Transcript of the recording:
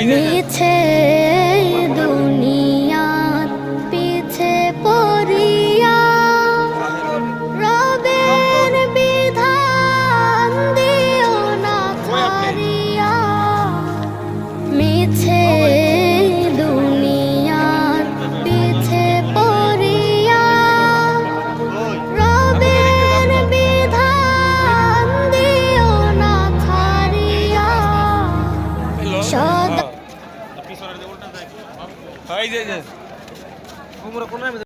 মিছে দুনিয়ার পিছে পড়িয়া রবের বিধান দিও না ছাড়িয়া। মিছে দুনিয়ার পিছে পড়িয়া রবের বিধান দিও না ছাড়িয়া। সদা